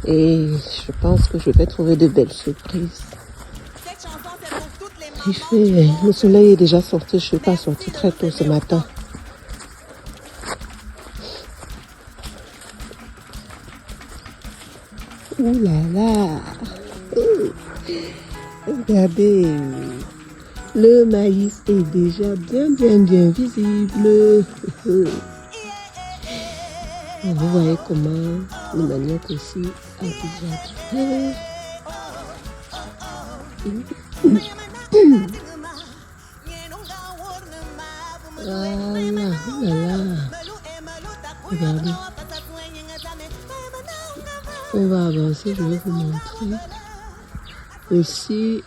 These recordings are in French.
Et je pense que je vais trouver de belles surprises. Le soleil est déjà sorti, je ne suis pas sortie très tôt ce matin. Ouh là là! Regardez! Le maïs est déjà bien visible. Vous voyez comment le manioc aussi a déjà fait. Voilà, voilà. Regardez. On va avancer, je vais vous montrer aussi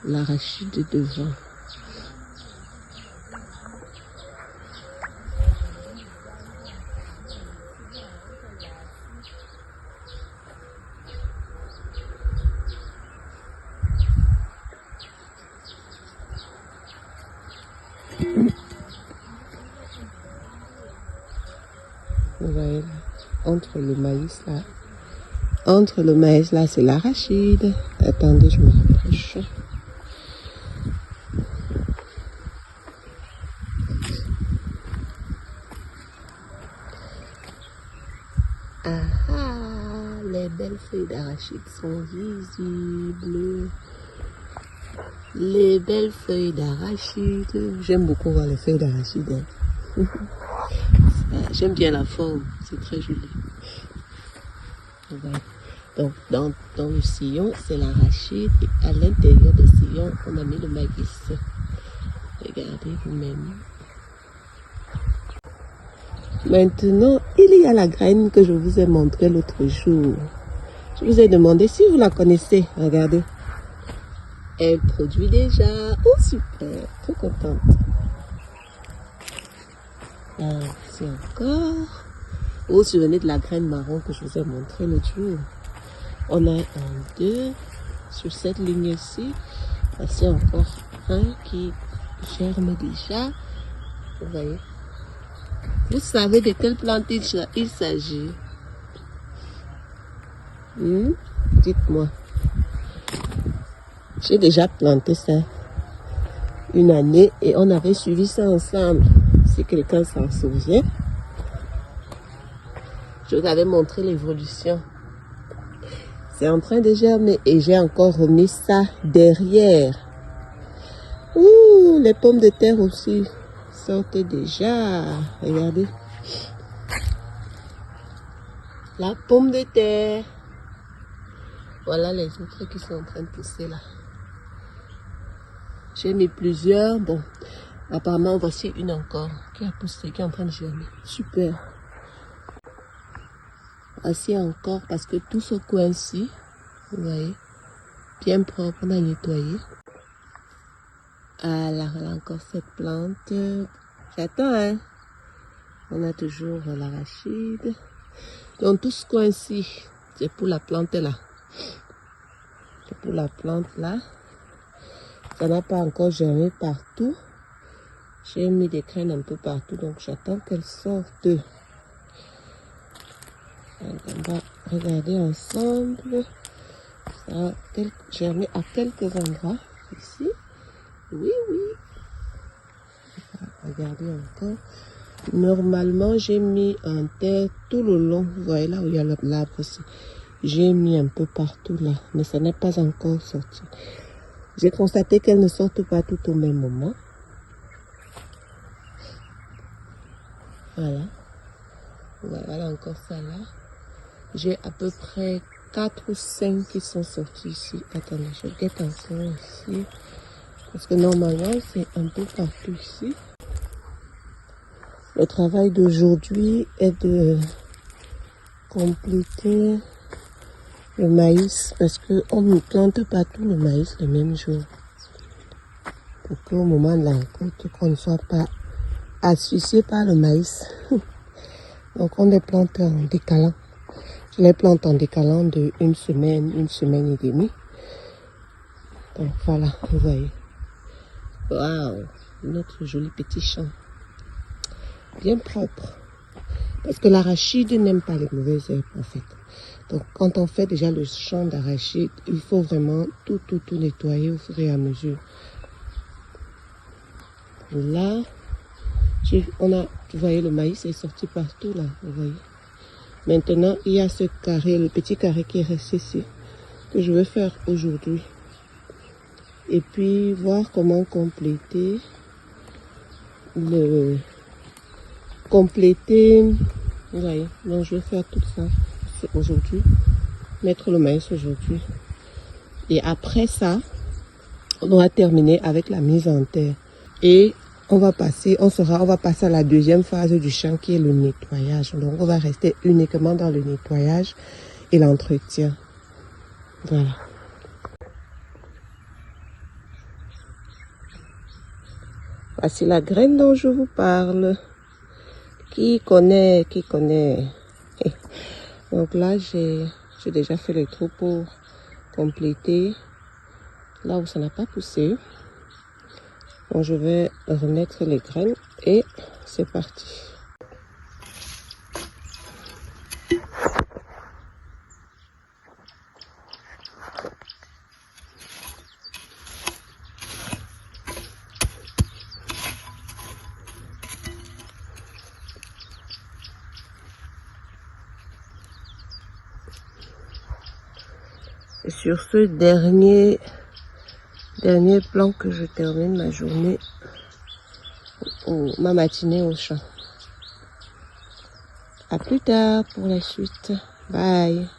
l'arachide devant. Vous voyez là, entre le maïs là, c'est l'arachide. Attendez, je me rapproche. Les belles feuilles d'arachide sont visibles. Les belles feuilles d'arachide. J'aime beaucoup voir les feuilles d'arachide. J'aime bien la forme, c'est très joli. Voilà. Donc, dans le sillon, c'est l'arachide. Et à l'intérieur du sillon, on a mis le maïs. Regardez vous-même. Maintenant, il y a la graine que je vous ai montrée l'autre jour. Je vous ai demandé si vous la connaissez. Regardez. Elle produit déjà. Oh, super. Trop contente. C'est encore. Vous vous souvenez de la graine marron que je vous ai montrée l'autre jour. On a un, deux. Sur cette ligne-ci. Voici encore un qui germe déjà. Vous voyez. Vous savez de quelle plante il s'agit? Dites-moi. J'ai déjà planté ça une année et on avait suivi ça ensemble. Si quelqu'un s'en souvient. Je vous avais montré l'évolution. C'est en train de germer et j'ai encore remis ça derrière. Ouh, les pommes de terre aussi sortent déjà. Regardez. La pomme de terre. Voilà les autres qui sont en train de pousser là. J'ai mis plusieurs. Bon, apparemment, voici une encore qui a poussé, qui est en train de germer. Super. Voici encore parce que tout ce coin-ci, vous voyez, bien propre, on a nettoyé. Alors, voilà encore cette plante. J'attends, hein. On a toujours l'arachide. Donc, tout ce coin-ci, c'est pour la plante là. C'est pour la plante là. Ça n'a pas encore germé partout. J'ai mis des graines un peu partout, donc j'attends qu'elles sortent. Donc, on va regarder ensemble. Ça a germé à quelques endroits. Ici. Oui. Regardez encore. Normalement, j'ai mis en terre tout le long. Vous voyez là où il y a l'arbre aussi. J'ai mis un peu partout là, mais ça n'est pas encore sorti. J'ai constaté qu'elles ne sortent pas tout au même moment. Voilà. Voilà encore ça là. J'ai à peu près 4 ou 5 qui sont sortis ici. Attendez, je guette encore ici. Parce que normalement, c'est un peu partout ici. Le travail d'aujourd'hui est de compléter le maïs. Parce qu'on ne plante pas tout le maïs le même jour. Pour qu'au moment de la récolte, qu'on ne soit pas asphyxié par le maïs. Donc on les plante en décalant. Je les plante en décalant de une semaine et demie. Donc voilà, vous voyez. Waouh, notre joli petit champ. Bien propre. Parce que l'arachide n'aime pas les mauvaises herbes en fait. Donc, quand on fait déjà le champ d'arachide, il faut vraiment tout nettoyer au fur et à mesure. Là, vous voyez, le maïs est sorti partout là, vous voyez. Maintenant, il y a ce carré, le petit carré qui est resté ici, que je vais faire aujourd'hui. Et puis, voir comment compléter vous voyez. Donc, je vais faire tout ça aujourd'hui, mettre le maïs aujourd'hui. Et après ça, on va terminer avec la mise en terre. Et on va passer à la deuxième phase du champ qui est le nettoyage. Donc, on va rester uniquement dans le nettoyage et l'entretien. Voilà. Voici la graine dont je vous parle. Qui connaît? Donc là, j'ai déjà fait le trou pour compléter là où ça n'a pas poussé. Donc je vais remettre les graines et c'est parti. Et sur ce dernier plan que je termine ma journée, ma matinée au champ. À plus tard pour la suite. Bye.